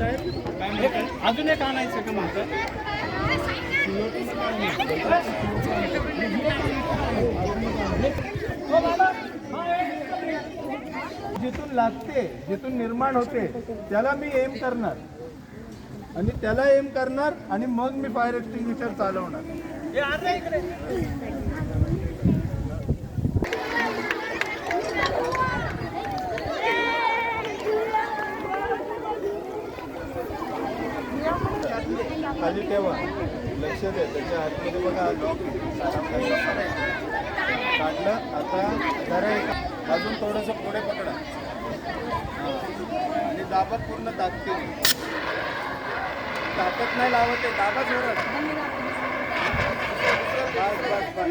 साहेब काय म्हणतात? अजून एक आणायचं का म्हणतात? जिथून लागते, जिथून निर्माण होते त्याला मी एम करणार आणि त्याला एम करणार आणि मग मी फायर एक्सटिंग्विशर चालवणार. खाली ठेवा, लक्ष द्या. त्याच्या हातमध्ये बघा काढलं. आता जरा अजून थोडंसं पुढे पकडा आणि दाबा पूर्ण दाबते. ताकद नाही लावत आहे, दाबा जोरात. बस बस बस.